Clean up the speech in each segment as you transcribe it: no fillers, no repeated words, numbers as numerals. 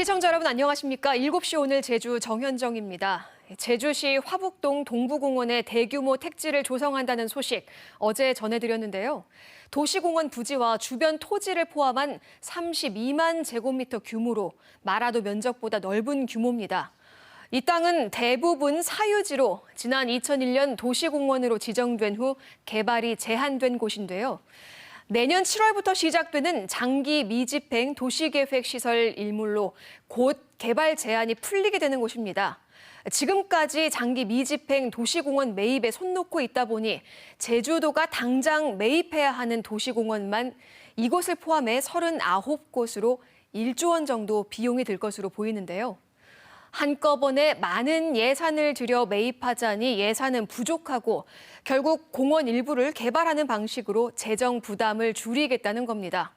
시청자 여러분 안녕하십니까? 7시 오늘 제주 정현정입니다. 제주시 화북동 동부공원에 대규모 택지를 조성한다는 소식 어제 전해드렸는데요. 도시공원 부지와 주변 토지를 포함한 32만 제곱미터 규모로 마라도 면적보다 넓은 규모입니다. 이 땅은 대부분 사유지로 지난 2001년 도시공원으로 지정된 후 개발이 제한된 곳인데요. 내년 7월부터 시작되는 장기 미집행 도시계획시설 일몰로 곧 개발 제한이 풀리게 되는 곳입니다. 지금까지 장기 미집행 도시공원 매입에 손 놓고 있다 보니 제주도가 당장 매입해야 하는 도시공원만 이곳을 포함해 39곳으로 1조 원 정도 비용이 들 것으로 보이는데요. 한꺼번에 많은 예산을 들여 매입하자니 예산은 부족하고 결국 공원 일부를 개발하는 방식으로 재정 부담을 줄이겠다는 겁니다.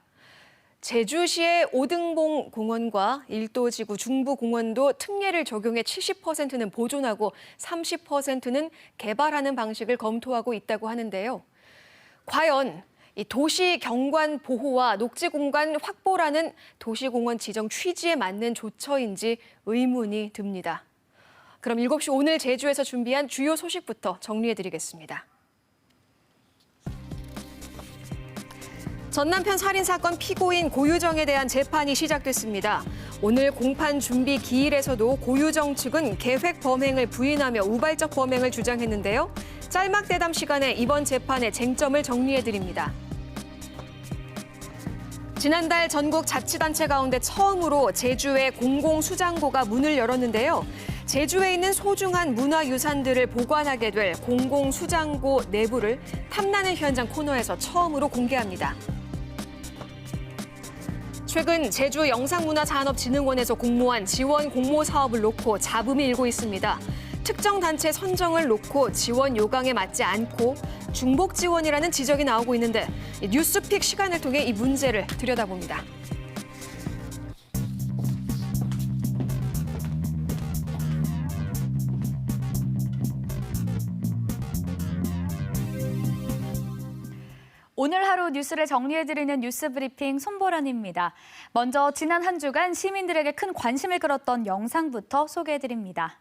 제주시의 오등봉 공원과 일도지구 중부공원도 특례를 적용해 70%는 보존하고 30%는 개발하는 방식을 검토하고 있다고 하는데요. 과연 이 도시 경관 보호와 녹지 공간 확보라는 도시공원 지정 취지에 맞는 조처인지 의문이 듭니다. 그럼 7시 오늘 제주에서 준비한 주요 소식부터 정리해드리겠습니다. 전남편 살인사건 피고인 고유정에 대한 재판이 시작됐습니다. 오늘 공판 준비 기일에서도 고유정 측은 계획 범행을 부인하며 우발적 범행을 주장했는데요. 짤막 대담 시간에 이번 재판의 쟁점을 정리해드립니다. 지난달 전국 자치단체 가운데 처음으로 제주의 공공수장고가 문을 열었는데요. 제주에 있는 소중한 문화유산들을 보관하게 될 공공수장고 내부를 탐나는 현장 코너에서 처음으로 공개합니다. 최근 제주 영상문화산업진흥원에서 공모한 지원 공모 사업을 놓고 잡음이 일고 있습니다. 특정 단체 선정을 놓고 지원 요강에 맞지 않고 중복 지원이라는 지적이 나오고 있는데 뉴스픽 시간을 통해 이 문제를 들여다봅니다. 오늘 하루 뉴스를 정리해드리는 뉴스브리핑 손보라입니다. 먼저 지난 한 주간 시민들에게 큰 관심을 끌었던 영상부터 소개해드립니다.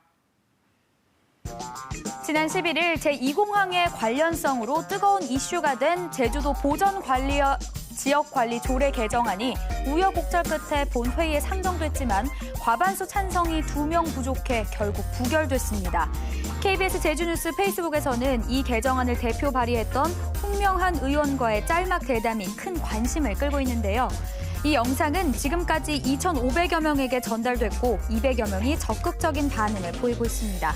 지난 11일 제2공항의 관련성으로 뜨거운 이슈가 된 제주도 보전관리와 지역관리 조례 개정안이 우여곡절 끝에 본회의에 상정됐지만 과반수 찬성이 2명 부족해 결국 부결됐습니다. KBS 제주뉴스 페이스북에서는 이 개정안을 대표 발의했던 홍명한 의원과의 짤막 대담이 큰 관심을 끌고 있는데요. 이 영상은 지금까지 2,500여 명에게 전달됐고 200여 명이 적극적인 반응을 보이고 있습니다.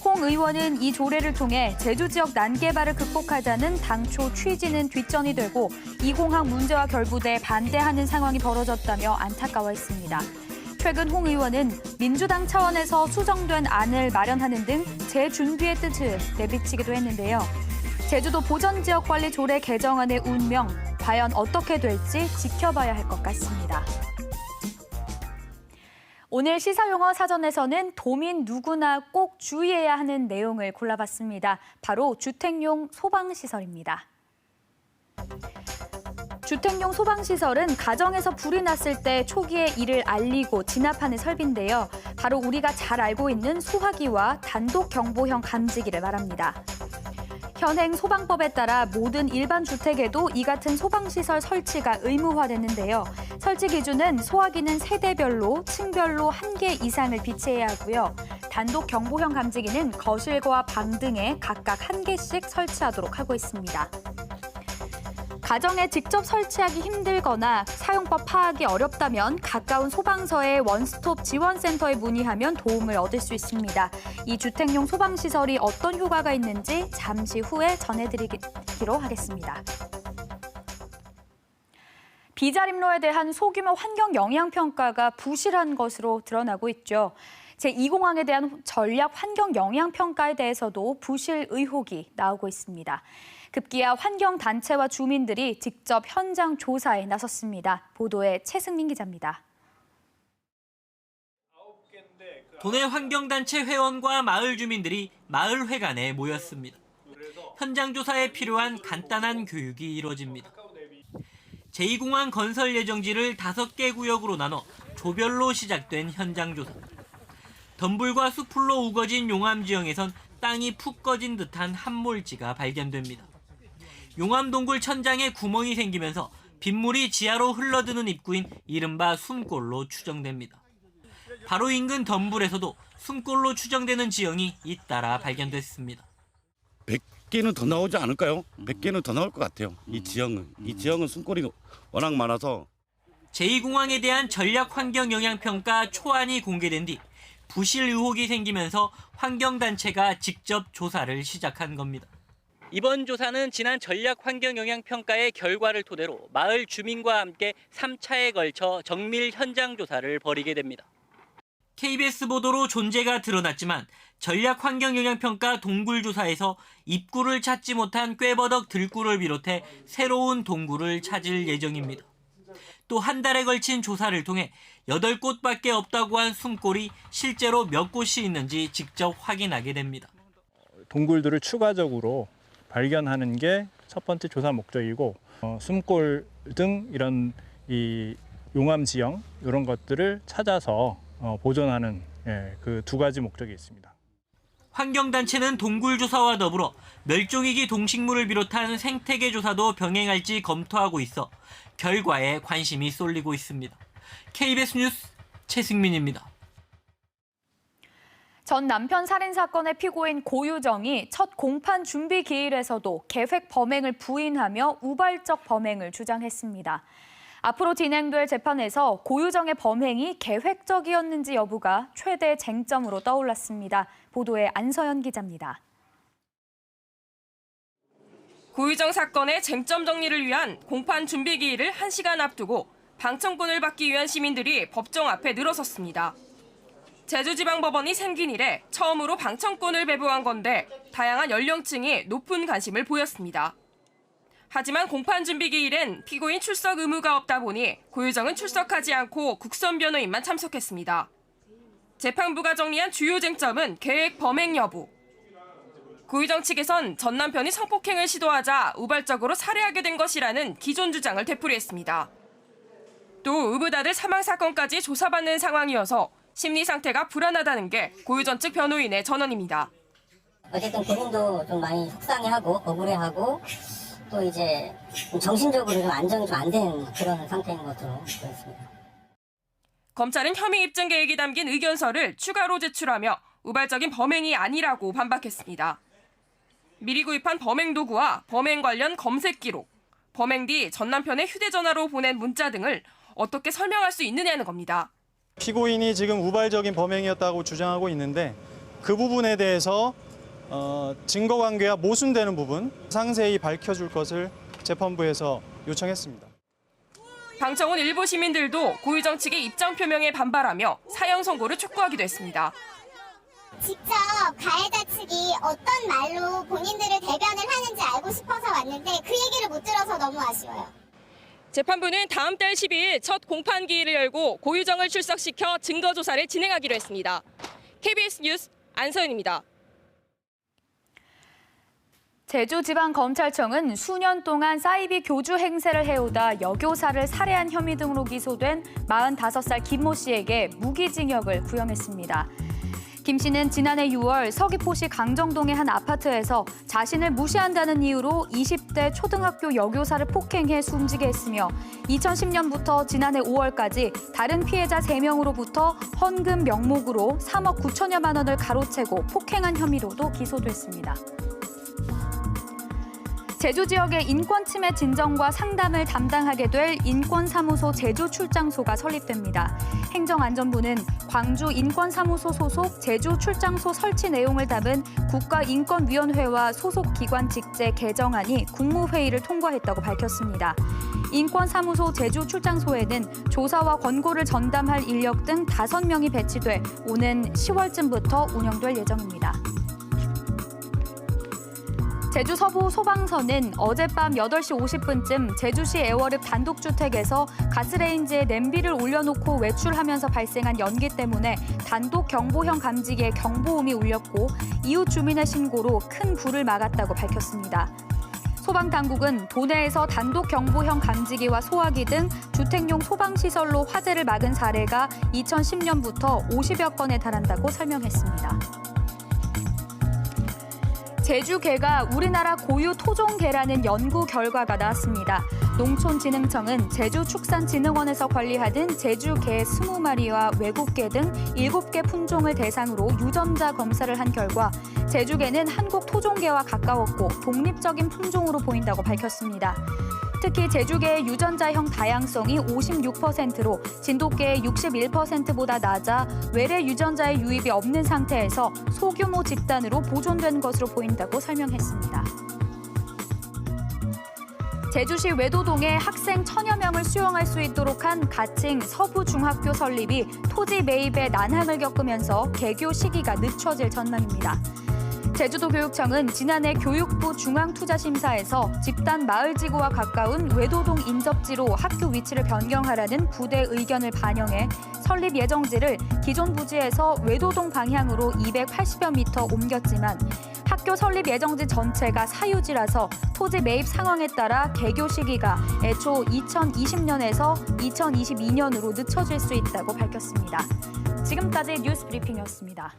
홍 의원은 이 조례를 통해 제주 지역 난개발을 극복하자는 당초 취지는 뒷전이 되고 이 공항 문제와 결부돼 반대하는 상황이 벌어졌다며 안타까워했습니다. 최근 홍 의원은 민주당 차원에서 수정된 안을 마련하는 등 재준비의 뜻을 내비치기도 했는데요. 제주도 보전지역관리 조례 개정안의 운명, 과연 어떻게 될지 지켜봐야 할 것 같습니다. 오늘 시사용어 사전에서는 도민 누구나 꼭 주의해야 하는 내용을 골라봤습니다. 바로 주택용 소방시설입니다. 주택용 소방시설은 가정에서 불이 났을 때 초기에 이를 알리고 진압하는 설비인데요. 바로 우리가 잘 알고 있는 소화기와 단독경보형 감지기를 말합니다. 현행 소방법에 따라 모든 일반 주택에도 이 같은 소방시설 설치가 의무화됐는데요. 설치 기준은 소화기는 세대별로, 층별로 1개 이상을 비치해야 하고요. 단독 경보형 감지기는 거실과 방 등에 각각 1개씩 설치하도록 하고 있습니다. 가정에 직접 설치하기 힘들거나 사용법 파악이 어렵다면 가까운 소방서의 원스톱 지원센터에 문의하면 도움을 얻을 수 있습니다. 이 주택용 소방시설이 어떤 효과가 있는지 잠시 후에 전해드리기로 하겠습니다. 비자림로에 대한 소규모 환경 영향평가가 부실한 것으로 드러나고 있죠. 제2공항에 대한 전략 환경 영향평가에 대해서도 부실 의혹이 나오고 있습니다. 급기야 환경단체와 주민들이 직접 현장 조사에 나섰습니다. 보도에 최승민 기자입니다. 도내 환경단체 회원과 마을 주민들이 마을회관에 모였습니다. 현장 조사에 필요한 간단한 교육이 이루어집니다. 제2공항 건설 예정지를 5개 구역으로 나눠 조별로 시작된 현장 조사. 덤불과 수풀로 우거진 용암 지형에선 땅이 푹 꺼진 듯한 함몰지가 발견됩니다. 용암 동굴 천장에 구멍이 생기면서 빗물이 지하로 흘러드는 입구인 이른바 숨골로 추정됩니다. 바로 인근 덤불에서도 숨골로 추정되는 지형이 잇따라 발견됐습니다. 100개는 더 나오지 않을까요? 100개는 더 나올 것 같아요. 이 지형은 숨골이 워낙 많아서. 제2공항에 대한 전략환경영향평가 초안이 공개된 뒤 부실 의혹이 생기면서 환경단체가 직접 조사를 시작한 겁니다. 이번 조사는 지난 전략환경영향평가의 결과를 토대로 마을 주민과 함께 3차에 걸쳐 정밀 현장 조사를 벌이게 됩니다. KBS 보도로 존재가 드러났지만 전략환경영향평가 동굴조사에서 입구를 찾지 못한 꾀버덕 들굴을 비롯해 새로운 동굴을 찾을 예정입니다. 또 한 달에 걸친 조사를 통해 8곳밖에 없다고 한 숨골이 실제로 몇 곳이 있는지 직접 확인하게 됩니다. 동굴들을 추가적으로 발견하는 게 첫 번째 조사 목적이고 숨골 등 이런 이 용암 지형 이런 것들을 찾아서 보존하는 그 2가지 목적이 있습니다. 환경단체는 동굴 조사와 더불어 멸종위기 동식물을 비롯한 생태계 조사도 병행할지 검토하고 있어 결과에 관심이 쏠리고 있습니다. KBS 뉴스 최승민입니다. 전 남편 살인 사건의 피고인 고유정이 첫 공판 준비 기일에서도 계획 범행을 부인하며 우발적 범행을 주장했습니다. 앞으로 진행될 재판에서 고유정의 범행이 계획적이었는지 여부가 최대 쟁점으로 떠올랐습니다. 보도에 안서연 기자입니다. 고유정 사건의 쟁점 정리를 위한 공판 준비 기일을 1시간 앞두고 방청권을 받기 위한 시민들이 법정 앞에 늘어섰습니다. 제주지방법원이 생긴 이래 처음으로 방청권을 배부한 건데 다양한 연령층이 높은 관심을 보였습니다. 하지만 공판 준비 기일엔 피고인 출석 의무가 없다 보니 고유정은 출석하지 않고 국선 변호인만 참석했습니다. 재판부가 정리한 주요 쟁점은 계획 범행 여부. 고유정 측에선 전 남편이 성폭행을 시도하자 우발적으로 살해하게 된 것이라는 기존 주장을 되풀이했습니다. 또 의붓아들 사망 사건까지 조사받는 상황이어서 심리 상태가 불안하다는 게 고유정 측 변호인의 전언입니다. 어쨌든 본인도 좀 많이 속상해하고 억울해하고 또 이제 정신적으로 좀 안정이 좀 안 된 그런 상태인 것으로 보였습니다. 검찰은 혐의 입증 계획이 담긴 의견서를 추가로 제출하며 우발적인 범행이 아니라고 반박했습니다. 미리 구입한 범행 도구와 범행 관련 검색 기록, 범행 뒤 전 남편의 휴대전화로 보낸 문자 등을 어떻게 설명할 수 있느냐는 겁니다. 피고인이 지금 우발적인 범행이었다고 주장하고 있는데 그 부분에 대해서 증거관계와 모순되는 부분 상세히 밝혀줄 것을 재판부에서 요청했습니다. 방청원 일부 시민들도 고유정 측의 입장 표명에 반발하며 사형 선고를 촉구하기도 했습니다. 직접 가해자 측이 어떤 말로 본인들을 대변을 하는지 알고 싶어서 왔는데 그 얘기를 못 들어서 너무 아쉬워요. 재판부는 다음 달 12일 첫 공판 기일을 열고 고유정을 출석시켜 증거 조사를 진행하기로 했습니다. KBS 뉴스 안서연입니다. 제주지방검찰청은 수년 동안 사이비 교주 행세를 해오다 여교사를 살해한 혐의 등으로 기소된 45살 김모 씨에게 무기징역을 구형했습니다. 김 씨는 지난해 6월 서귀포시 강정동의 한 아파트에서 자신을 무시한다는 이유로 20대 초등학교 여교사를 폭행해 숨지게 했으며 2010년부터 지난해 5월까지 다른 피해자 3명으로부터 헌금 명목으로 3억 9천여만 원을 가로채고 폭행한 혐의로도 기소됐습니다. 제주 지역의 인권 침해 진정과 상담을 담당하게 될 인권사무소 제주 출장소가 설립됩니다. 행정안전부는 광주 인권사무소 소속 제주 출장소 설치 내용을 담은 국가인권위원회와 소속 기관 직제 개정안이 국무회의를 통과했다고 밝혔습니다. 인권사무소 제주 출장소에는 조사와 권고를 전담할 인력 등 5명이 배치돼 오는 10월쯤부터 운영될 예정입니다. 제주 서부 소방서는 어젯밤 8시 50분쯤 제주시 애월읍 단독주택에서 가스레인지에 냄비를 올려놓고 외출하면서 발생한 연기 때문에 단독 경보형 감지기에 경보음이 울렸고 이웃 주민의 신고로 큰 불을 막았다고 밝혔습니다. 소방당국은 도내에서 단독 경보형 감지기와 소화기 등 주택용 소방시설로 화재를 막은 사례가 2010년부터 50여 건에 달한다고 설명했습니다. 제주개가 우리나라 고유 토종개라는 연구 결과가 나왔습니다. 농촌진흥청은 제주축산진흥원에서 관리하던 제주개 20마리와 외국개 등 7개 품종을 대상으로 유전자 검사를 한 결과 제주개는 한국 토종개와 가까웠고 독립적인 품종으로 보인다고 밝혔습니다. 특히 제주개의 유전자형 다양성이 56%로 진돗개의 61%보다 낮아 외래 유전자의 유입이 없는 상태에서 소규모 집단으로 보존된 것으로 보인다고 설명했습니다. 제주시 외도동에 학생 1000여 명을 수용할 수 있도록 한 가칭 서부중학교 설립이 토지 매입에 난항을 겪으면서 개교 시기가 늦춰질 전망입니다. 제주도교육청은 지난해 교육부 중앙투자심사에서 집단 마을지구와 가까운 외도동 인접지로 학교 위치를 변경하라는 부대 의견을 반영해 설립 예정지를 기존 부지에서 외도동 방향으로 280여 미터 옮겼지만 학교 설립 예정지 전체가 사유지라서 토지 매입 상황에 따라 개교 시기가 애초 2020년에서 2022년으로 늦춰질 수 있다고 밝혔습니다. 지금까지 뉴스 브리핑이었습니다.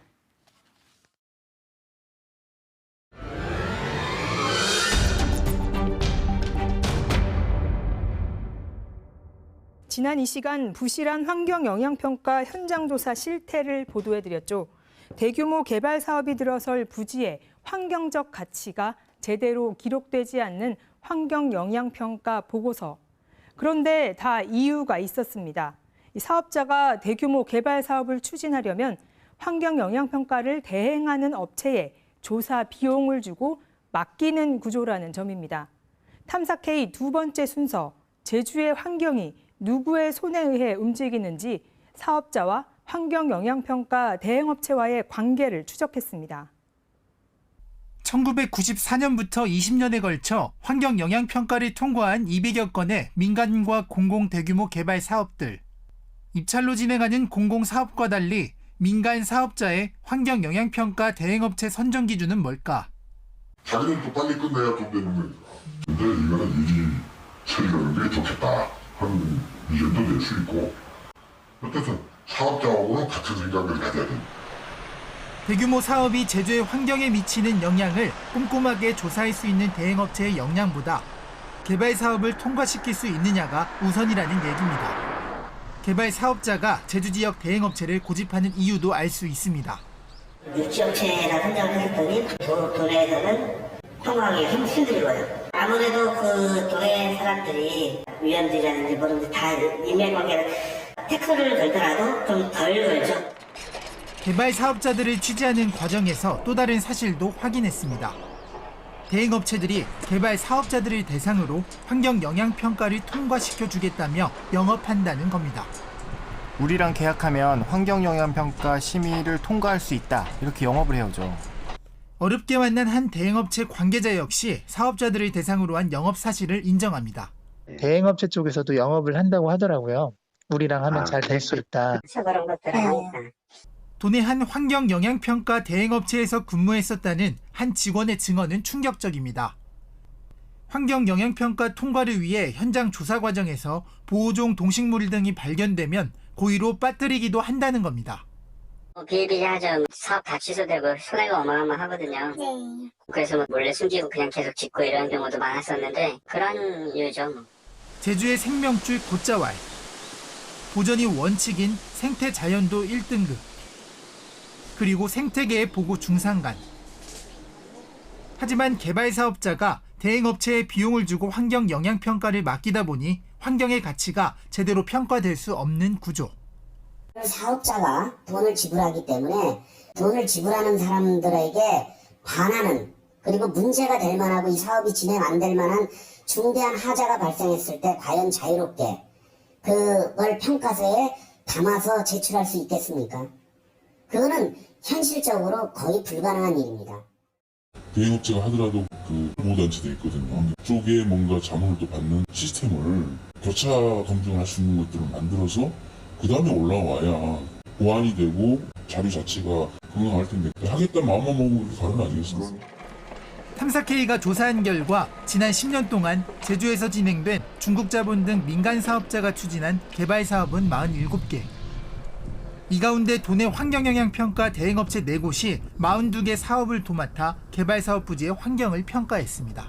지난 이 시간 부실한 환경영향평가 현장조사 실태를 보도해드렸죠. 대규모 개발 사업이 들어설 부지의 환경적 가치가 제대로 기록되지 않는 환경영향평가 보고서. 그런데 다 이유가 있었습니다. 이 사업자가 대규모 개발 사업을 추진하려면 환경영향평가를 대행하는 업체에 조사 비용을 주고 맡기는 구조라는 점입니다. 탐사K 두 번째 순서, 제주의 환경이 누구의 손에 의해 움직이는지 사업자와 환경영향평가 대행업체와의 관계를 추적했습니다. 1994년부터 20년에 걸쳐 환경영향평가를 통과한 200여 건의 민간과 공공 대규모 개발 사업들. 입찰로 진행하는 공공사업과 달리 민간 사업자의 환경영향평가 대행업체 선정 기준은 뭘까? 자기는 또 빨리 끝내야 돈 되는 거니까. 근데 이거는 일이 처리가 되는 게 좋겠다 하는 의견도 낼 수 있고, 어쨌든 사업자하고는 같은 생각을 가져야 된다. 대규모 사업이 제주의 환경에 미치는 영향을 꼼꼼하게 조사할 수 있는 대행업체의 역량보다 개발 사업을 통과시킬 수 있느냐가 우선이라는 얘기입니다. 개발 사업자가 제주 지역 대행업체를 고집하는 이유도 알 수 있습니다. 유치업체에다 선정을 했더니 도내에서는 통과하기가 힘들거든요. 아무래도 그 도내 사람들이 위원들이라든지 뭐든지 다 인맥관계를 태클을 걸더라도 좀 덜 걸죠. 개발 사업자들을 취재하는 과정에서 또 다른 사실도 확인했습니다. 대행업체들이 개발 사업자들을 대상으로 환경영향평가를 통과시켜주겠다며 영업한다는 겁니다. 우리랑 계약하면 환경영향평가 심의를 통과할 수 있다, 이렇게 영업을 해오죠. 어렵게 만난 한 대행업체 관계자 역시 사업자들을 대상으로 한 영업 사실을 인정합니다. 대행업체 쪽에서도 영업을 한다고 하더라고요. 우리랑 하면 잘 될 수 있다. 그런 것들을 하니까. 도내 한 환경영향평가 대행업체에서 근무했었다는 한 직원의 증언은 충격적입니다. 환경영향평가 통과를 위해 현장 조사 과정에서 보호종 동식물 등이 발견되면 고의로 빠뜨리기도 한다는 겁니다. 비일비재하죠. 사업 다 취소되고 손해가 어마어마하거든요. 네. 그래서 몰래 숨기고 그냥 계속 짓고 이런 경우도 많았었는데 그런 이유죠. 제주의 생명줄 곶자왈. 보전이 원칙인 생태자연도 1등급. 그리고 생태계의 보고 중상간. 하지만 개발 사업자가 대행업체에 비용을 주고 환경영향평가를 맡기다 보니 환경의 가치가 제대로 평가될 수 없는 구조. 사업자가 돈을 지불하기 때문에 돈을 지불하는 사람들에게 반하는, 그리고 문제가 될 만하고 이 사업이 진행 안 될 만한 중대한 하자가 발생했을 때 과연 자유롭게 그걸 평가서에 담아서 제출할 수 있겠습니까? 그거는 현실적으로 거의 불가능한 일입니다. 대행업체가 하더라도 그 보호단체도 있거든요. 그쪽에 뭔가 자문을 또 받는 시스템을 교차 검증할 수 있는 것들을 만들어서 그 다음에 올라와야 보완이 되고 자료 자체가 건강할 텐데 하겠다는 마음만 먹으면 가는 아니겠습니까? 탐사K가 조사한 결과 지난 10년 동안 제주에서 진행된 중국 자본 등 민간 사업자가 추진한 개발 사업은 47개. 이 가운데 도내 환경영향평가 대행업체 4곳이 42개 사업을 도맡아 개발 사업 부지의 환경을 평가했습니다.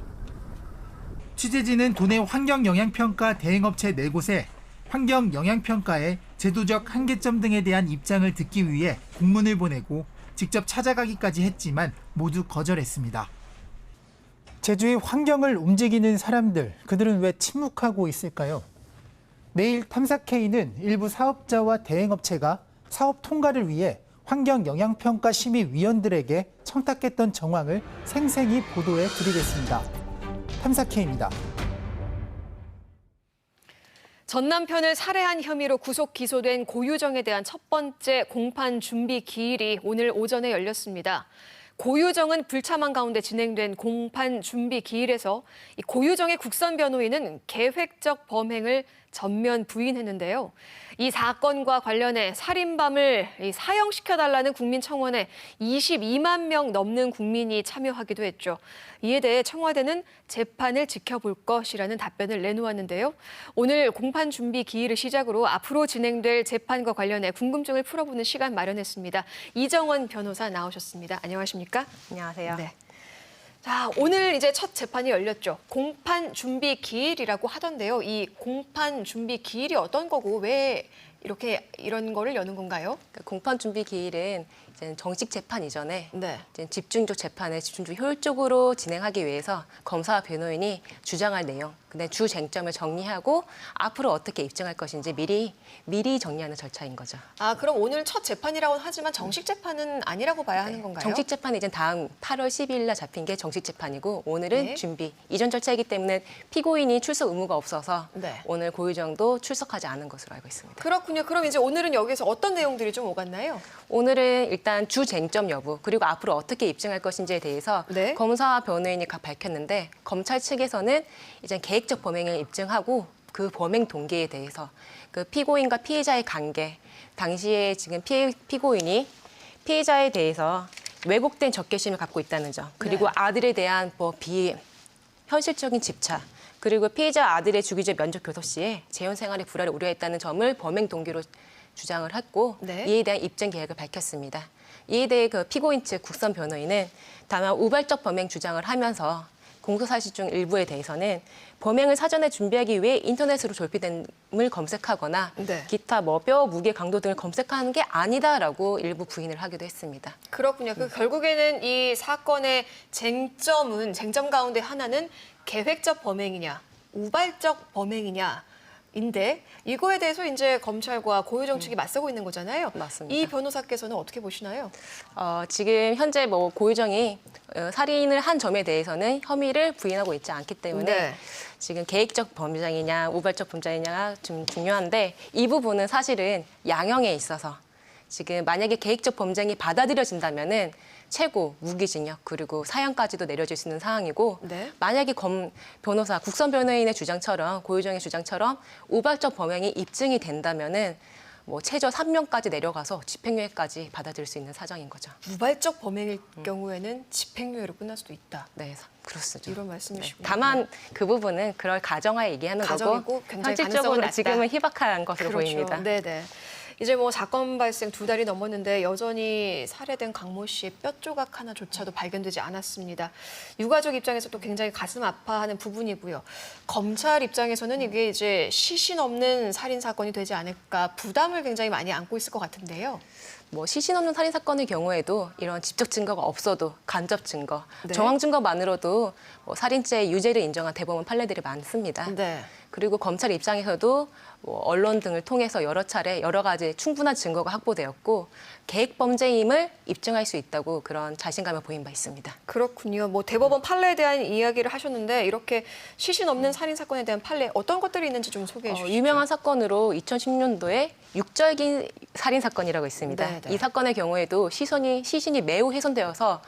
취재진은 도내 환경영향평가 대행업체 4곳에 환경영향평가의 제도적 한계점 등에 대한 입장을 듣기 위해 공문을 보내고 직접 찾아가기까지 했지만 모두 거절했습니다. 제주의 환경을 움직이는 사람들, 그들은 왜 침묵하고 있을까요? 내일 탐사K는 일부 사업자와 대행업체가 사업 통과를 위해 환경영향평가심의위원들에게 청탁했던 정황을 생생히 보도해 드리겠습니다. 탐사K입니다. 전 남편을 살해한 혐의로 구속 기소된 고유정에 대한 첫 번째 공판 준비 기일이 오늘 오전에 열렸습니다. 고유정은 불참한 가운데 진행된 공판 준비 기일에서 이 고유정의 국선 변호인은 계획적 범행을 전면 부인했는데요. 이 사건과 관련해 살인범을 사형시켜달라는 국민 청원에 22만 명 넘는 국민이 참여하기도 했죠. 이에 대해 청와대는 재판을 지켜볼 것이라는 답변을 내놓았는데요. 오늘 공판 준비 기일을 시작으로 앞으로 진행될 재판과 관련해 궁금증을 풀어보는 시간 마련했습니다. 이정원 변호사 나오셨습니다. 안녕하십니까? 안녕하세요. 네. 자, 오늘 이제 첫 재판이 열렸죠. 공판 준비 기일이라고 하던데요. 이 공판 준비 기일이 어떤 거고 왜 이런 거를 여는 건가요? 공판 준비 기일은 이제 정식 재판 이전에 네. 이제 집중적 재판을 집중적 효율적으로 진행하기 위해서 검사와 변호인이 주장할 내용, 근데 주 쟁점을 정리하고 앞으로 어떻게 입증할 것인지 미리 정리하는 절차인 거죠. 아, 그럼 오늘 첫 재판이라고 하지만 정식 재판은 아니라고 봐야 하는 건가요? 정식 재판은 이제 다음 8월 12일 날 잡힌 게 정식 재판이고 오늘은 네. 준비, 이전 절차이기 때문에 피고인이 출석 의무가 없어서 네. 오늘 고유정도 출석하지 않은 것으로 알고 있습니다. 그렇군요. 그럼 이제 오늘은 여기서 어떤 내용들이 좀 오갔나요? 오늘은 일단 주 쟁점 여부 그리고 앞으로 어떻게 입증할 것인지에 대해서 네. 검사와 변호인이 각 밝혔는데 검찰 측에서는 이제 계획적 범행을 입증하고 그 범행 동기에 대해서 그 피고인과 피해자의 관계, 당시에 지금 피고인이 피해자에 대해서 왜곡된 적개심을 갖고 있다는 점, 그리고 네. 아들에 대한 현실적인 집착, 그리고 피해자 아들의 주기적 면접 교섭 시에 재혼 생활의 불화를 우려했다는 점을 범행 동기로 주장을 했고 네. 이에 대한 입증 계획을 밝혔습니다. 이에 대해 그 피고인 측 국선 변호인은 다만 우발적 범행 주장을 하면서 공소사실 중 일부에 대해서는 범행을 사전에 준비하기 위해 인터넷으로 졸피됨을 검색하거나 네. 기타 뼈, 무게, 강도 등을 검색하는 게 아니다라고 일부 부인을 하기도 했습니다. 그렇군요. 결국에는 이 사건의 쟁점 가운데 하나는 계획적 범행이냐, 우발적 범행이냐인데 이거에 대해서 이제 검찰과 고유정 측이 맞서고 있는 거잖아요. 맞습니다. 이 변호사께서는 어떻게 보시나요? 지금 현재 고유정이 살인을 한 점에 대해서는 혐의를 부인하고 있지 않기 때문에 네. 지금 계획적 범죄이냐 우발적 범죄이냐가 좀 중요한데 이 부분은 사실은 양형에 있어서 지금 만약에 계획적 범죄이 받아들여진다면은 최고 무기징역 그리고 사형까지도 내려질 수 있는 상황이고 네. 만약에 국선 변호인의 주장처럼 고유정의 주장처럼 우발적 범행이 입증이 된다면은 최저 3년까지 내려가서 집행유예까지 받아들일 수 있는 사정인 거죠. 우발적 범행일 경우에는 집행유예로 끝날 수도 있다. 네, 그렇습니다. 이런 말씀이시군요. 다만 그 부분은 그럴 가정하에 얘기하는 가정이고 거고 굉장히 현실적으로 가능성은 지금은 낮다. 희박한 것으로 그렇죠. 보입니다. 네네. 이제 사건 발생 2달이 넘었는데 여전히 살해된 강모 씨의 뼈 조각 하나조차도 발견되지 않았습니다. 유가족 입장에서 또 굉장히 가슴 아파하는 부분이고요. 검찰 입장에서는 이게 이제 시신 없는 살인 사건이 되지 않을까 부담을 굉장히 많이 안고 있을 것 같은데요. 시신 없는 살인 사건의 경우에도 이런 직접 증거가 없어도 간접 증거, 네. 정황 증거만으로도 살인죄의 유죄를 인정한 대법원 판례들이 많습니다. 네. 그리고 검찰 입장에서도 언론 등을 통해서 여러 차례 여러 가지 충분한 증거가 확보되었고 계획 범죄임을 입증할 수 있다고 그런 자신감을 보인 바 있습니다. 그렇군요. 대법원 판례에 대한 이야기를 하셨는데 이렇게 시신 없는 살인 사건에 대한 판례 어떤 것들이 있는지 좀 소개해 주시죠. 유명한 사건으로 2010년도에 육절기 살인 사건이라고 있습니다. 네네. 이 사건의 경우에도 시신이 매우 훼손되어서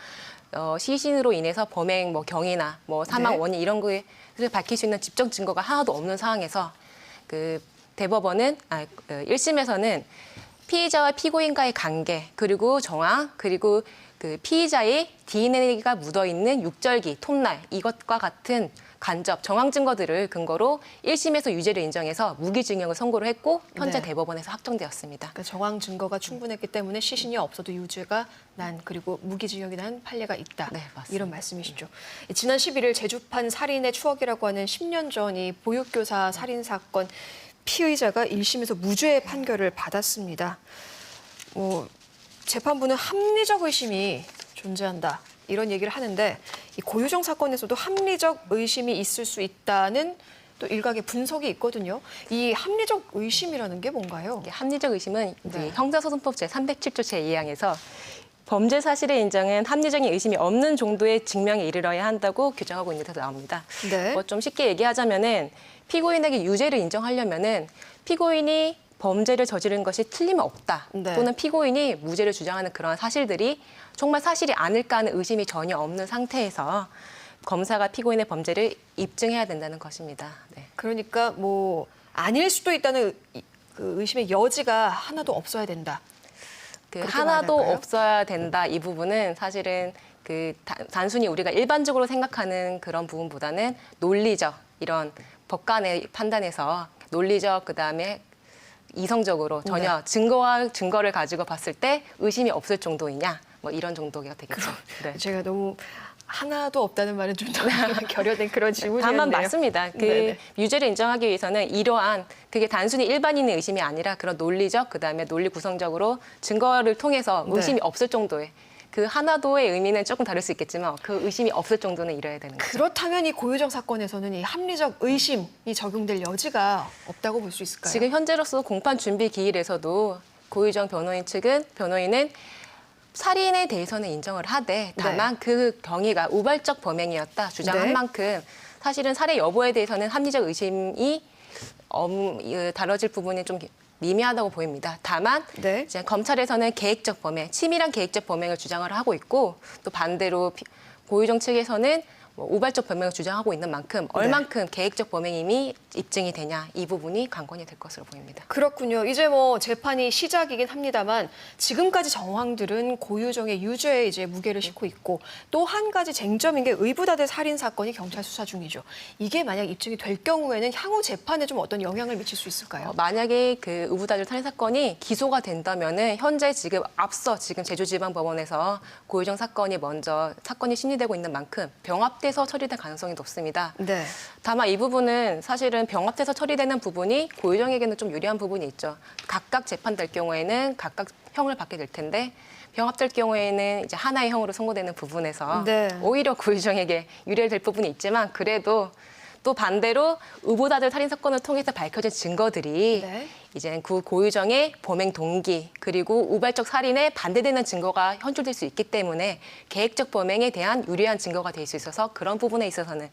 시신으로 인해서 범행 경위나 사망 네. 원인 이런 거를 밝힐 수 있는 직접 증거가 하나도 없는 상황에서 대법원은 1심에서는 피해자와 피고인과의 관계 그리고 정황 그리고 그 피의자의 DNA가 묻어있는 육절기, 톱날 이것과 같은 간접 정황 증거들을 근거로 1심에서 유죄를 인정해서 무기징역을 선고를 했고 현재 네. 대법원에서 확정되었습니다. 그러니까 정황 증거가 충분했기 때문에 시신이 없어도 유죄가 난 그리고 무기징역이 난 판례가 있다. 네, 맞습니다. 이런 말씀이시죠. 지난 11일 제주판 살인의 추억이라고 하는 10년 전 이 보육교사 살인 사건 피의자가 1심에서 무죄의 판결을 받았습니다. 재판부는 합리적 의심이 존재한다. 이런 얘기를 하는데 이 고유정 사건에서도 합리적 의심이 있을 수 있다는 또 일각의 분석이 있거든요. 이 합리적 의심이라는 게 뭔가요? 합리적 의심은 네. 형사소송법 제307조 제2항에서 범죄 사실의 인정은 합리적인 의심이 없는 정도의 증명에 이르러야 한다고 규정하고 있는 데서 나옵니다. 네. 좀 쉽게 얘기하자면은 피고인에게 유죄를 인정하려면은 피고인이 범죄를 저지른 것이 틀림없다. 네. 또는 피고인이 무죄를 주장하는 그런 사실들이 정말 사실이 아닐까 하는 의심이 전혀 없는 상태에서 검사가 피고인의 범죄를 입증해야 된다는 것입니다. 네. 그러니까 아닐 수도 있다는 그 의심의 여지가 하나도 없어야 된다. 하나도 말할까요? 없어야 된다. 이 부분은 사실은 단순히 우리가 일반적으로 생각하는 그런 부분보다는 논리적 이런 법관의 판단에서 논리적 그다음에 이성적으로 전혀 증거를 가지고 봤을 때 의심이 없을 정도이냐 이런 정도가 되겠죠. 네. 제가 너무 하나도 없다는 말은 좀 더 결여된 그런 질문이었네요. 다만 맞습니다. 네네. 유죄를 인정하기 위해서는 이러한 그게 단순히 일반인의 의심이 아니라 그런 논리적 그다음에 논리 구성적으로 증거를 통해서 의심이 없을 정도의 그 하나도의 의미는 조금 다를 수 있겠지만 그 의심이 없을 정도는 이뤄야 되는 거죠. 그렇다면 이 고유정 사건에서는 이 합리적 의심이 적용될 여지가 없다고 볼 수 있을까요? 지금 현재로서 공판 준비 기일에서도 고유정 변호인은 살인에 대해서는 인정을 하되 다만 그 경위가 우발적 범행이었다 주장한 만큼 사실은 살해 여부에 대해서는 합리적 의심이 다뤄질 부분이 좀 미미하다고 보입니다. 다만 이제 검찰에서는 계획적 범행, 치밀한 계획적 범행을 주장을 하고 있고 또 반대로 고유정 측에서는 우발적 범행을 주장하고 있는 만큼 얼만큼 계획적 범행임이 입증이 되냐 이 부분이 관건이 될 것으로 보입니다. 그렇군요. 이제 재판이 시작이긴 합니다만 지금까지 정황들은 고유정의 유죄에 이제 무게를 싣고 있고 또 한 가지 쟁점인 게 의부다대 살인 사건이 경찰 수사 중이죠. 이게 만약 입증이 될 경우에는 향후 재판에 좀 어떤 영향을 미칠 수 있을까요? 만약에 그 의부다대 살인 사건이 기소가 된다면은 현재 지금 제주지방법원에서 고유정 사건이 먼저 사건이 심리되고 있는 만큼 병합돼서 처리될 가능성이 높습니다. 네. 다만 이 부분은 사실은 병합돼서 처리되는 부분이 고유정에게는 좀 유리한 부분이 있죠. 각각 재판될 경우에는 각각 형을 받게 될 텐데 병합될 경우에는 이제 하나의 형으로 선고되는 부분에서 오히려 고유정에게 유리할 부분이 있지만 그래도 또 반대로 의부다대 살인 사건을 통해서 밝혀진 증거들이 이제 그 고유정의 범행 동기 그리고 우발적 살인에 반대되는 증거가 현출될 수 있기 때문에 계획적 범행에 대한 유리한 증거가 될 수 있어서 그런 부분에 있어서는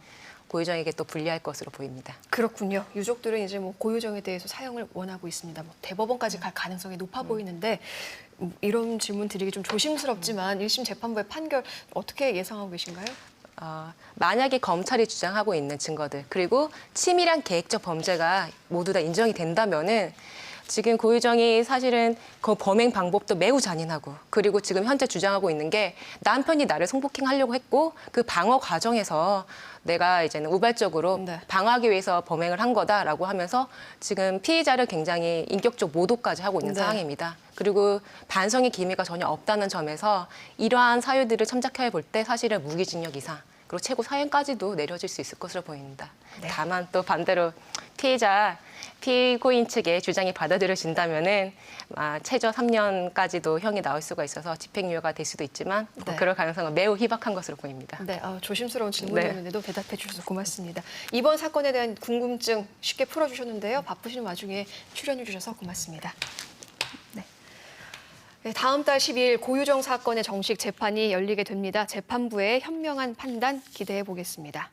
고유정에게 또 불리할 것으로 보입니다. 그렇군요. 유족들은 이제 고유정에 대해서 사형을 원하고 있습니다. 대법원까지 갈 가능성이 높아 보이는데 이런 질문 드리기 좀 조심스럽지만 1심 재판부의 판결 어떻게 예상하고 계신가요? 만약에 검찰이 주장하고 있는 증거들 그리고 치밀한 계획적 범죄가 모두 다 인정이 된다면은 지금 고유정이 사실은 그 범행 방법도 매우 잔인하고 그리고 지금 현재 주장하고 있는 게 남편이 나를 성폭행하려고 했고 그 방어 과정에서 내가 이제는 우발적으로 방어하기 위해서 범행을 한 거다라고 하면서 지금 피의자를 굉장히 인격적 모독까지 하고 있는 상황입니다. 그리고 반성의 기미가 전혀 없다는 점에서 이러한 사유들을 참작해 볼 때 사실은 무기징역 이상 그리고 최고 사형까지도 내려질 수 있을 것으로 보입니다. 다만 또 반대로 피고인 측의 주장이 받아들여진다면은 최저 3년까지도 형이 나올 수가 있어서 집행유예가 될 수도 있지만 그럴 가능성은 매우 희박한 것으로 보입니다. 네, 조심스러운 질문이었는데도 대답해 주셔서 고맙습니다. 이번 사건에 대한 궁금증 쉽게 풀어주셨는데요. 바쁘신 와중에 출연해 주셔서 고맙습니다. 다음 달 12일 고유정 사건의 정식 재판이 열리게 됩니다. 재판부의 현명한 판단 기대해 보겠습니다.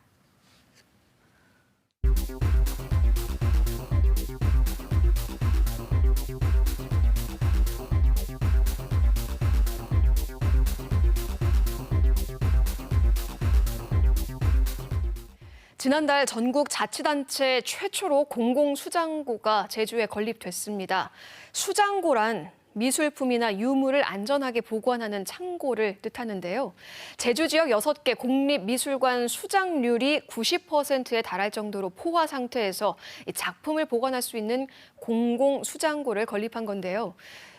지난달 전국 자치단체 최초로 공공수장고가 제주에 건립됐습니다. 수장고란 미술품이나 유물을 안전하게 보관하는 창고를 뜻하는데요. 제주 지역 6개 공립미술관 수장률이 90%에 달할 정도로 포화 상태에서 이 작품을 보관할 수 있는 공공수장고를 건립한 건데요.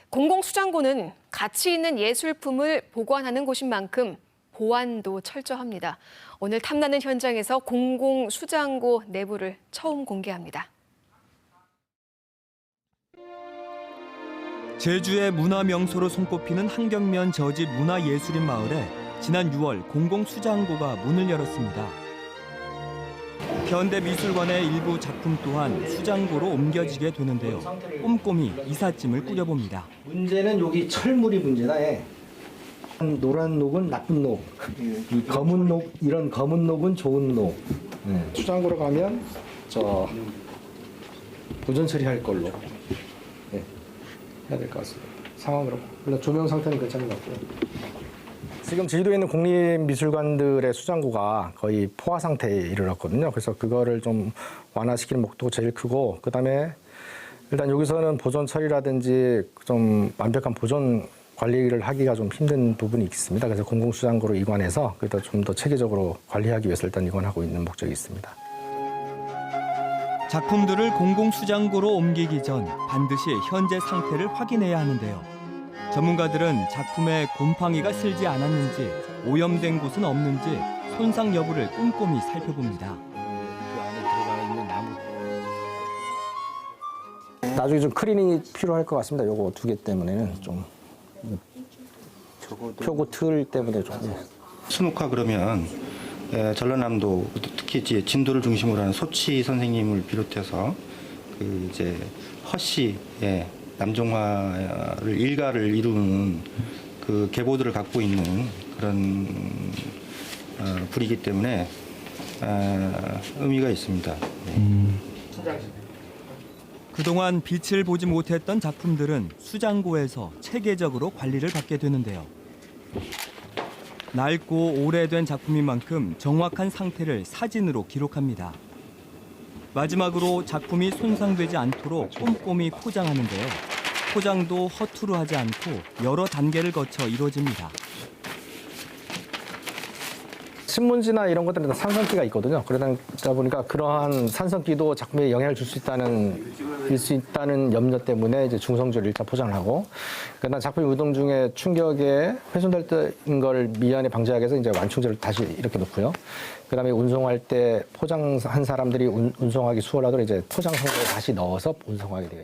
공공수장고는 가치 있는 예술품을 보관하는 곳인 만큼 보안도 철저합니다. 오늘 탐나는 현장에서 공공수장고 내부를 처음 공개합니다. 제주의 문화명소로 손꼽히는 한경면 저지 문화예술인 마을에 지난 6월 공공수장고가 문을 열었습니다. 현대미술관의 일부 작품 또한 수장고로 옮겨지게 되는데요. 꼼꼼히 이삿짐을 꾸려봅니다. 문제는 여기 철물이 문제다. 노란 녹은 나쁜 녹, 이 검은 녹, 이런 검은 녹은 좋은 녹. 수장고로 가면 저 보존 처리할 걸로 해야 될 것 같습니다. 상황으로. 물론 조명 상태는 괜찮은 것 같고요. 지금 제주도에 있는 국립미술관들의 수장고가 거의 포화 상태에 이르렀거든요. 그래서 그거를 좀 완화시키는 목표가 제일 크고, 그다음에 일단 여기서는 보존 처리라든지 좀 완벽한 보존 관리를 하기가 좀 힘든 부분이 있습니다. 그래서 공공수장고로 이관해서 그래도 좀 더 체계적으로 관리하기 위해서 일단 이관하고 있는 목적이 있습니다. 작품들을 공공수장고로 옮기기 전 반드시 현재 상태를 확인해야 하는데요. 전문가들은 작품에 곰팡이가 슬지 않았는지, 오염된 곳은 없는지 손상 여부를 꼼꼼히 살펴봅니다. 그 안에 들어가 있는 나무. 나중에 좀 클리닝이 필요할 것 같습니다. 요거 2개 때문에는 좀 표고 틀 때문에 좀. 수묵화 그러면 전라남도 특히 이제 진도를 중심으로 하는 소치 선생님을 비롯해서 그 이제 허씨의 남종화를 일가를 이루는 그 계보들을 갖고 있는 그런 불이기 때문에 의미가 있습니다. 그동안 빛을 보지 못했던 작품들은 수장고에서 체계적으로 관리를 받게 되는데요. 낡고 오래된 작품인 만큼 정확한 상태를 사진으로 기록합니다. 마지막으로 작품이 손상되지 않도록 꼼꼼히 포장하는데요. 포장도 허투루 하지 않고 여러 단계를 거쳐 이루어집니다. 신문지나 이런 것들은 산성기가 있거든요. 그러다 보니까 그러한 산성기도 작품에 영향을 줄 수 있다는 염려 때문에 이제 중성주를 일단 포장을 하고, 그다음 작품이 운동 중에 충격에 훼손될 때인 걸 미연에 방지하기 위해서 이제 완충제를 다시 이렇게 놓고요. 그다음에 운송할 때 포장한 사람들이 운송하기 수월하도록 이제 포장 성분을 다시 넣어서 운송하게 돼요.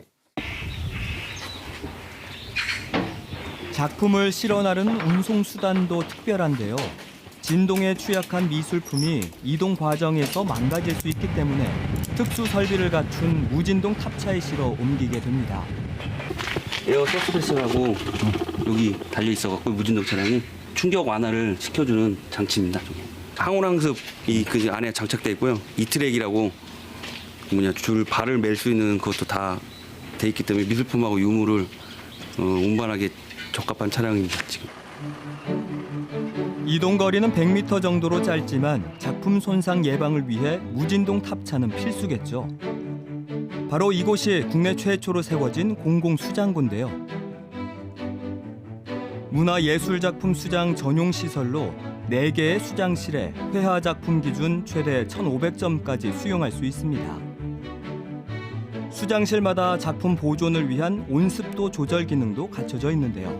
작품을 실어 나르는 운송 수단도 특별한데요. 진동에 취약한 미술품이 이동 과정에서 망가질 수 있기 때문에 특수 설비를 갖춘 무진동 탑차에 실어 옮기게 됩니다. 에어 서스펜션하고 여기 달려 있어갖고 무진동 차량이 충격 완화를 시켜주는 장치입니다. 항온항습이 그 안에 장착돼 있고요. 이트랙이라고 줄 발을 맬 수 있는 것도 다 돼 있기 때문에 미술품하고 유물을 운반하기에 적합한 차량입니다. 지금. 이동 거리는 100m 정도로 짧지만 작품 손상 예방을 위해 무진동 탑차는 필수겠죠. 바로 이곳이 국내 최초로 세워진 공공수장고인데요. 문화예술작품 수장 전용 시설로 4개의 수장실에 회화 작품 기준 최대 1,500점까지 수용할 수 있습니다. 수장실마다 작품 보존을 위한 온습도 조절 기능도 갖춰져 있는데요.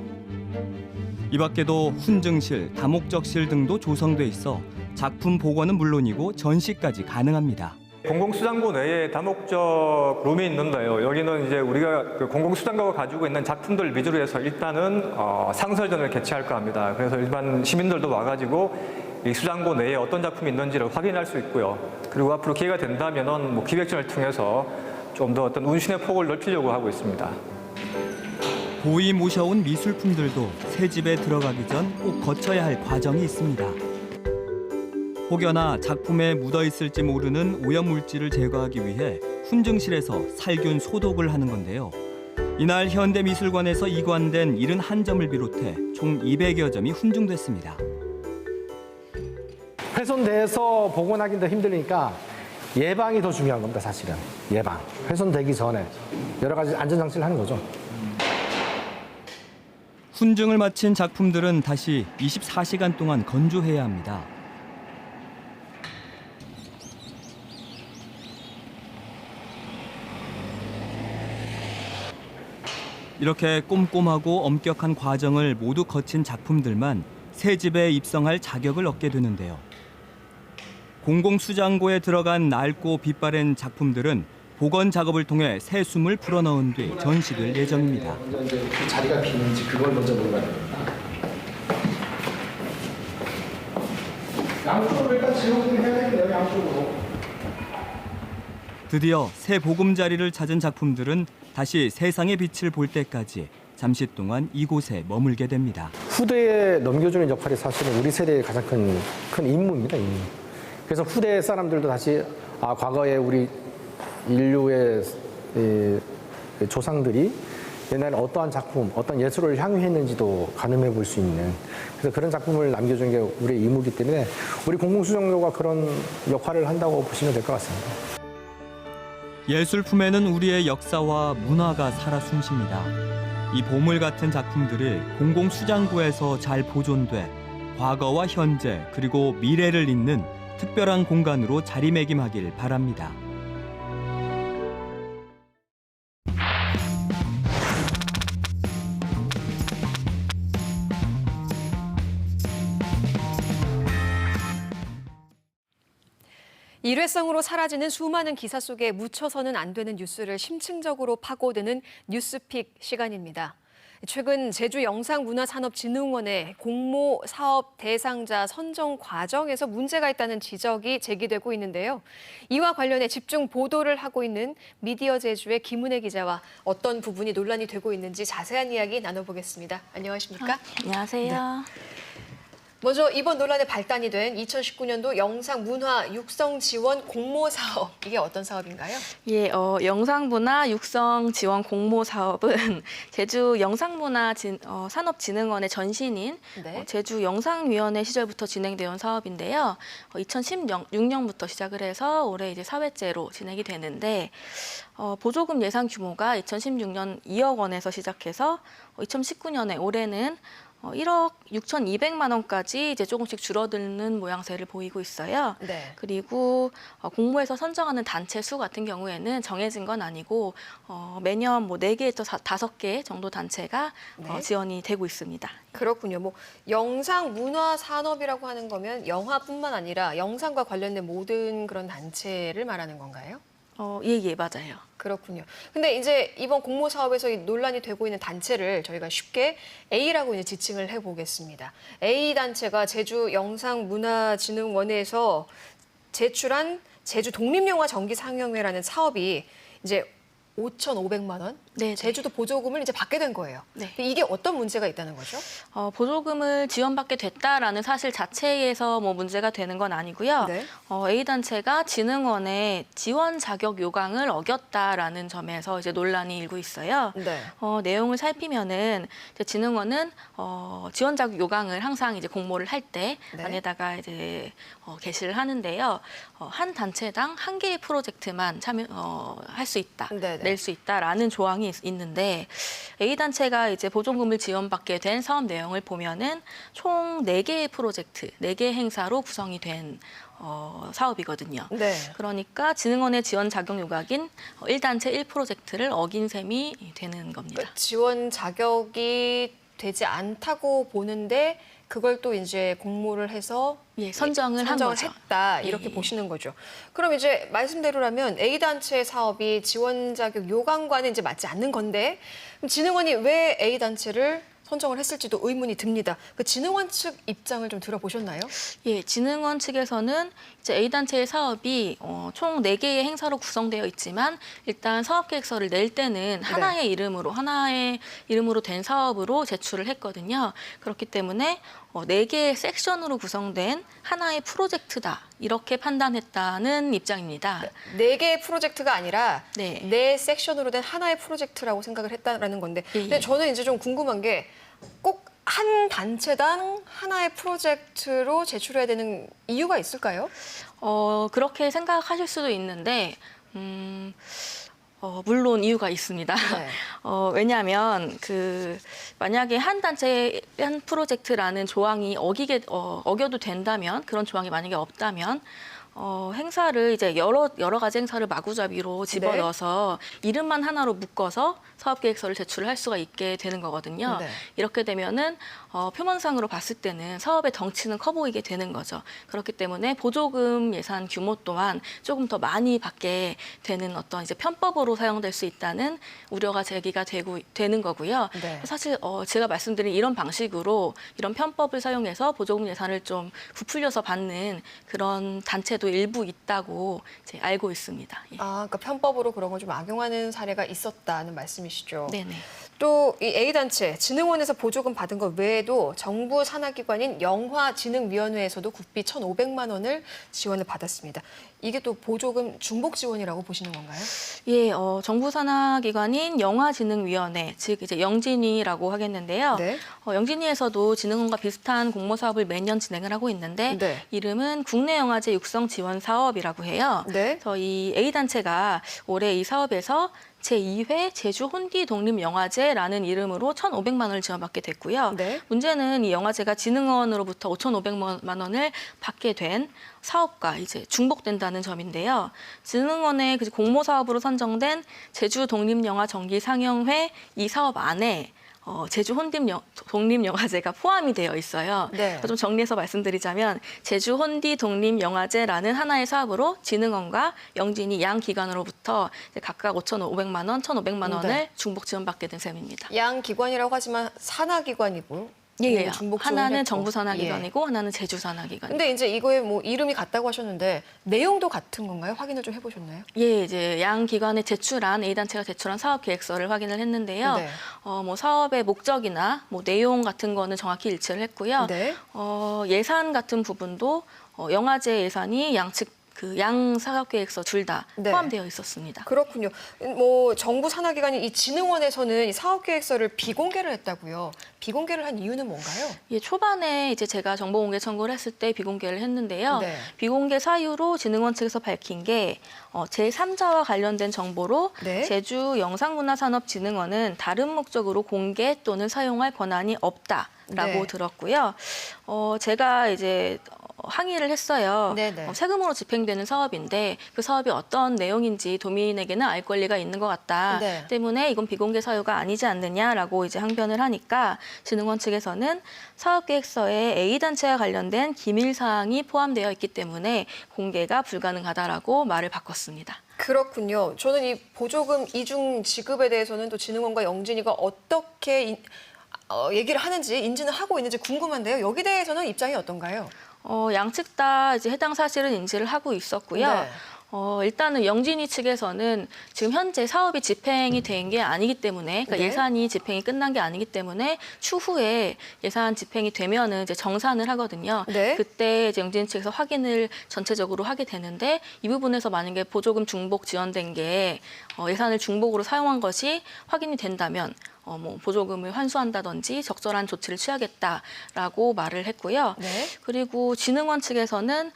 이 밖에도 훈증실, 다목적실 등도 조성돼 있어 작품 보관은 물론이고 전시까지 가능합니다. 공공수장고 내에 다목적 룸이 있는데요. 여기는 이제 우리가 그 공공수장고가 가지고 있는 작품들 위주로 해서 일단은 상설전을 개최할까 합니다. 그래서 일반 시민들도 와가지고 이 수장고 내에 어떤 작품이 있는지를 확인할 수 있고요. 그리고 앞으로 기회가 된다면은 뭐 기획전을 통해서 좀 더 어떤 운신의 폭을 넓히려고 하고 있습니다. 고이 모셔온 미술품들도 새 집에 들어가기 전 꼭 거쳐야 할 과정이 있습니다. 혹여나 작품에 묻어있을지 모르는 오염물질을 제거하기 위해 훈증실에서 살균 소독을 하는 건데요. 이날 현대미술관에서 이관된 71점을 비롯해 총 200여 점이 훈증됐습니다. 훼손돼서 복원하기도 힘드니까 예방이 더 중요한 겁니다, 사실은. 예방. 훼손되기 전에 여러 가지 안전장치를 하는 거죠. 훈증을 마친 작품들은 다시 24시간 동안 건조해야 합니다. 이렇게 꼼꼼하고 엄격한 과정을 모두 거친 작품들만 새 집에 입성할 자격을 얻게 되는데요. 공공수장고에 들어간 낡고 빛바랜 작품들은 복원 작업을 통해 새 숨을 불어넣은 뒤 전시될 예정입니다. 먼저 이제 그 자리가 비는지 그걸 먼저 보는 겁니다. 양쪽으로 일단 지우고 해야 되겠네요. 양쪽으로. 드디어 새 보금자리를 찾은 작품들은 다시 세상의 빛을 볼 때까지 잠시 동안 이곳에 머물게 됩니다. 후대에 넘겨주는 역할이 사실은 우리 세대의 가장 큰 임무입니다. 임무. 그래서 후대 사람들도 다시 과거에 우리 인류의 조상들이 옛날에 어떠한 작품, 어떤 예술을 향유했는지도 가늠해 볼 수 있는, 그래서 그런 작품을 남겨주는 게 우리의 임무이기 때문에 우리 공공수장료가 그런 역할을 한다고 보시면 될 것 같습니다. 예술품에는 우리의 역사와 문화가 살아 숨쉽니다. 이 보물 같은 작품들이 공공수장고에서 잘 보존돼 과거와 현재 그리고 미래를 잇는 특별한 공간으로 자리매김하길 바랍니다. 일회성으로 사라지는 수많은 기사 속에 묻혀서는 안 되는 뉴스를 심층적으로 파고드는 뉴스픽 시간입니다. 최근 제주영상문화산업진흥원의 공모 사업 대상자 선정 과정에서 문제가 있다는 지적이 제기되고 있는데요. 이와 관련해 집중 보도를 하고 있는 미디어 제주의 김은혜 기자와 어떤 부분이 논란이 되고 있는지 자세한 이야기 나눠보겠습니다. 안녕하십니까? 안녕하세요. 먼저 이번 논란의 발단이 된 2019년도 영상문화 육성 지원 공모 사업, 이게 어떤 사업인가요? 예, 영상문화 육성 지원 공모 사업은 제주 영상문화 산업진흥원의 전신인 제주영상위원회 시절부터 진행되어 온 사업인데요. 2016년부터 시작을 해서 올해 이제 4회째로 진행이 되는데 보조금 예산 규모가 2016년 2억 원에서 시작해서 2019년에 올해는 1억 6,200만 원까지 이제 조금씩 줄어드는 모양새를 보이고 있어요. 네. 그리고 공모에서 선정하는 단체 수 같은 경우에는 정해진 건 아니고 매년 뭐 4개에서 5개 정도 단체가 지원이 되고 있습니다. 그렇군요. 뭐 영상 문화 산업이라고 하는 거면 영화뿐만 아니라 영상과 관련된 모든 그런 단체를 말하는 건가요? 예, 맞아요. 그렇군요. 근데 이제 이번 공모 사업에서 논란이 되고 있는 단체를 저희가 쉽게 A라고 이제 지칭을 해보겠습니다. A 단체가 제주영상문화진흥원에서 제출한 제주 독립영화 정기상영회라는 사업이 이제 5,500만 원? 네, 제주도 보조금을 이제 받게 된 거예요. 네. 이게 어떤 문제가 있다는 거죠? 보조금을 지원받게 됐다라는 사실 자체에서 뭐 문제가 되는 건 아니고요. 네. A단체가 진흥원의 지원 자격 요강을 어겼다라는 점에서 이제 논란이 일고 있어요. 네. 내용을 살피면은 이제 진흥원은 지원 자격 요강을 항상 이제 공모를 할 때 안에다가 이제 게시를 하는데요. 한 단체당 한 개의 프로젝트만 할 수 있다, 낼 수 있다라는 조항이 있는데 A단체가 이제 보조금을 지원받게 된 사업 내용을 보면은 총 4개의 프로젝트, 4개의 행사로 구성이 된 사업이거든요. 네. 그러니까 진흥원의 지원 자격 요각인 1단체 1프로젝트를 어긴 셈이 되는 겁니다. 그러니까 지원 자격이 되지 않다고 보는데 그걸 또 이제 공모를 해서 선정을 한 거죠. 했다 이렇게 보시는 거죠. 그럼 이제 말씀대로라면 A 단체 사업이 지원 자격 요강과는 이제 맞지 않는 건데 그럼 진흥원이 왜 A 단체를 선정을 했을지도 의문이 듭니다. 그 진흥원 측 입장을 좀 들어보셨나요? 예, 진흥원 측에서는 이제 A단체의 사업이 총 4개의 행사로 구성되어 있지만 일단 사업계획서를 낼 때는 하나의 이름으로 된 사업으로 제출을 했거든요. 그렇기 때문에 4개의 섹션으로 구성된 하나의 프로젝트다. 이렇게 판단했다는 입장입니다. 4개의 프로젝트가 아니라 4섹션으로 된 하나의 프로젝트라고 생각을 했다라는 건데 근데 저는 이제 좀 궁금한 게 꼭 한 단체당 하나의 프로젝트로 제출해야 되는 이유가 있을까요? 그렇게 생각하실 수도 있는데 물론 이유가 있습니다. 네. 왜냐하면 만약에 한 단체 한 프로젝트라는 조항이 어겨도 된다면, 그런 조항이 만약에 없다면 행사를 이제 여러 가지 행사를 마구잡이로 집어넣어서 이름만 하나로 묶어서 사업계획서를 제출할 수가 있게 되는 거거든요. 네. 이렇게 되면은 표면상으로 봤을 때는 사업의 덩치는 커 보이게 되는 거죠. 그렇기 때문에 보조금 예산 규모 또한 조금 더 많이 받게 되는 어떤 이제 편법으로 사용될 수 있다는 우려가 제기가 되는 거고요. 네. 사실 제가 말씀드린 이런 방식으로 이런 편법을 사용해서 보조금 예산을 좀 부풀려서 받는 그런 단체도 일부 있다고 이제 알고 있습니다. 예. 그러니까 편법으로 그런 걸 좀 악용하는 사례가 있었다는 말씀이시죠. 네네. 또 이 A단체, 진흥원에서 보조금 받은 것 외에도 정부 산하기관인 영화진흥위원회에서도 국비 1,500만 원을 지원을 받았습니다. 이게 또 보조금 중복 지원이라고 보시는 건가요? 예, 정부 산하기관인 영화진흥위원회, 즉 이제 영진위라고 하겠는데요. 네. 영진위에서도 진흥원과 비슷한 공모 사업을 매년 진행을 하고 있는데 네. 이름은 국내 영화제 육성 지원 사업이라고 해요. 네. 그래서 이 A 단체가 올해 이 사업에서 제2회 제주 혼디 독립영화제라는 이름으로 1,500만 원을 지원받게 됐고요. 네. 문제는 이 영화제가 진흥원으로부터 5,500만 원을 받게 된 사업과 이제 중복된다는 점인데요. 진흥원의 공모 사업으로 선정된 제주 독립영화 정기 상영회 이 사업 안에 제주 혼디 독립영화제가 포함이 되어 있어요. 네. 좀 정리해서 말씀드리자면 제주 혼디 독립영화제라는 하나의 사업으로 진흥원과 영진이 양 기관으로부터 각각 5,500만 원, 1,500만 원을 네. 중복 지원받게 된 셈입니다. 양 기관이라고 하지만 산하기관이고요. 예, 중복 하나는 지원했고. 정부 산하기관이고 하나는 제주 산하기관. 근데 이제 이거에 뭐 이름이 같다고 하셨는데 내용도 같은 건가요? 확인을 좀 해보셨나요? 예, 이제 양 기관에 제출한 A 단체가 제출한 사업 계획서를 확인을 했는데요. 네. 뭐 사업의 목적이나 뭐 내용 같은 거는 정확히 일치를 했고요. 네. 예산 같은 부분도 영화제 예산이 양 사업계획서 둘 다 네. 포함되어 있었습니다. 그렇군요. 뭐 정부 산하기관인 이 진흥원에서는 이 사업계획서를 비공개를 했다고요. 비공개를 한 이유는 뭔가요? 예, 초반에 이제 제가 정보공개 청구를 했을 때 비공개를 했는데요. 네. 비공개 사유로 진흥원 측에서 밝힌 게 제3자와 관련된 정보로 네. 제주 영상문화산업진흥원은 다른 목적으로 공개 또는 사용할 권한이 없다라고 네. 들었고요. 제가 이제 항의를 했어요. 네네. 세금으로 집행되는 사업인데 그 사업이 어떤 내용인지 도민에게는 알 권리가 있는 것 같다. 네. 때문에 이건 비공개 사유가 아니지 않느냐라고 이제 항변을 하니까 진흥원 측에서는 사업계획서에 A단체와 관련된 기밀사항이 포함되어 있기 때문에 공개가 불가능하다라고 말을 바꿨습니다. 그렇군요. 저는 이 보조금 이중 지급에 대해서는 또 진흥원과 영진이가 어떻게 얘기를 하는지 인지는 하고 있는지 궁금한데요. 여기 대해서는 입장이 어떤가요? 양측 다 이제 해당 사실은 인지를 하고 있었고요. 네. 일단은 영진이 측에서는 지금 현재 사업이 집행이 된 게 아니기 때문에, 그러니까 네. 예산이 집행이 끝난 게 아니기 때문에 추후에 예산 집행이 되면은 이제 정산을 하거든요. 네. 그때 이제 영진 측에서 확인을 전체적으로 하게 되는데 이 부분에서 만약에 보조금 중복 지원된 게 예산을 중복으로 사용한 것이 확인이 된다면 뭐 보조금을 환수한다든지 적절한 조치를 취하겠다라고 말을 했고요. 네. 그리고 진흥원 측에서는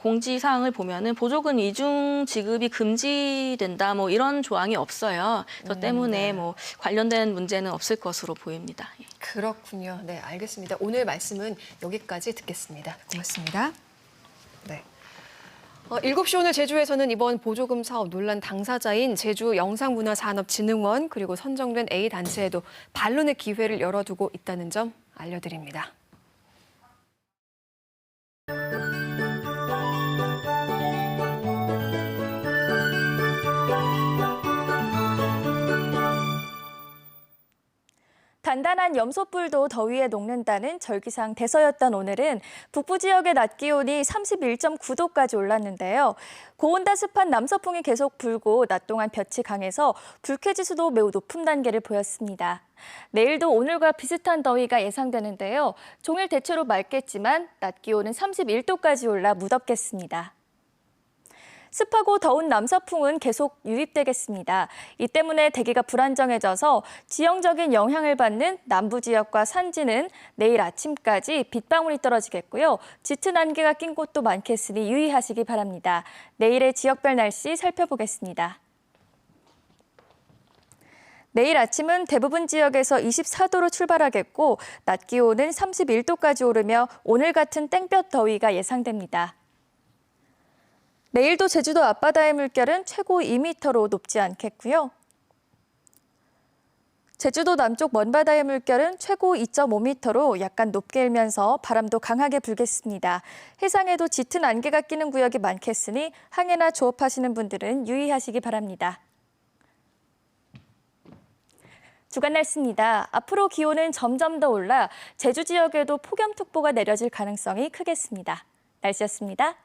공지사항을 보면은 보조금 이중 지급이 금지된다 뭐 이런 조항이 없어요. 그렇기 때문에 네. 뭐 관련된 문제는 없을 것으로 보입니다. 예. 그렇군요. 네, 알겠습니다. 오늘 말씀은 여기까지 듣겠습니다. 고맙습니다. 네. 7시 오늘 제주에서는 이번 보조금 사업 논란 당사자인 제주 영상문화산업진흥원 그리고 선정된 A단체에도 반론의 기회를 열어두고 있다는 점 알려드립니다. 단단한 염소뿔도 더위에 녹는다는 절기상 대서였던 오늘은 북부 지역의 낮 기온이 31.9도까지 올랐는데요. 고온다 습한 남서풍이 계속 불고 낮 동안 볕이 강해서 불쾌지수도 매우 높은 단계를 보였습니다. 내일도 오늘과 비슷한 더위가 예상되는데요. 종일 대체로 맑겠지만 낮 기온은 31도까지 올라 무덥겠습니다. 습하고 더운 남서풍은 계속 유입되겠습니다. 이 때문에 대기가 불안정해져서 지형적인 영향을 받는 남부 지역과 산지는 내일 아침까지 빗방울이 떨어지겠고요. 짙은 안개가 낀 곳도 많겠으니 유의하시기 바랍니다. 내일의 지역별 날씨 살펴보겠습니다. 내일 아침은 대부분 지역에서 24도로 출발하겠고 낮 기온은 31도까지 오르며 오늘 같은 땡볕 더위가 예상됩니다. 내일도 제주도 앞바다의 물결은 최고 2m로 높지 않겠고요. 제주도 남쪽 먼바다의 물결은 최고 2.5m로 약간 높게 일면서 바람도 강하게 불겠습니다. 해상에도 짙은 안개가 끼는 구역이 많겠으니 항해나 조업하시는 분들은 유의하시기 바랍니다. 주간 날씨입니다. 앞으로 기온은 점점 더 올라 제주 지역에도 폭염특보가 내려질 가능성이 크겠습니다. 날씨였습니다.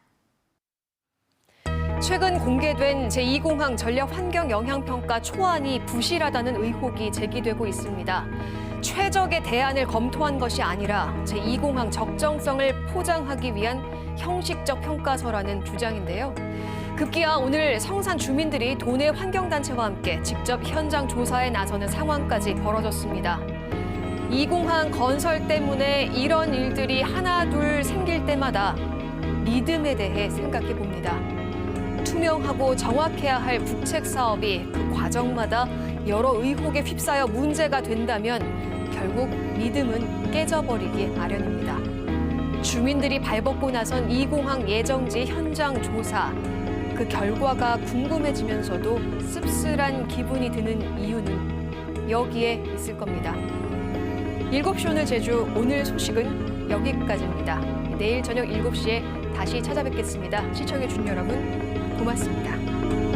최근 공개된 제2공항 전력환경영향평가 초안이 부실하다는 의혹이 제기되고 있습니다. 최적의 대안을 검토한 것이 아니라 제2공항 적정성을 포장하기 위한 형식적 평가서라는 주장인데요. 급기야 오늘 성산 주민들이 도내 환경단체와 함께 직접 현장 조사에 나서는 상황까지 벌어졌습니다. 2공항 건설 때문에 이런 일들이 하나둘 생길 때마다 믿음에 대해 생각해 봅니다. 투명하고 정확해야 할 국책 사업이 그 과정마다 여러 의혹에 휩싸여 문제가 된다면 결국 믿음은 깨져버리기 마련입니다. 주민들이 발벗고 나선 2공항 예정지 현장 조사. 그 결과가 궁금해지면서도 씁쓸한 기분이 드는 이유는 여기에 있을 겁니다. 7시 오늘 제주 오늘 소식은 여기까지입니다. 내일 저녁 7시에 다시 찾아뵙겠습니다. 시청해주신 여러분 고맙습니다.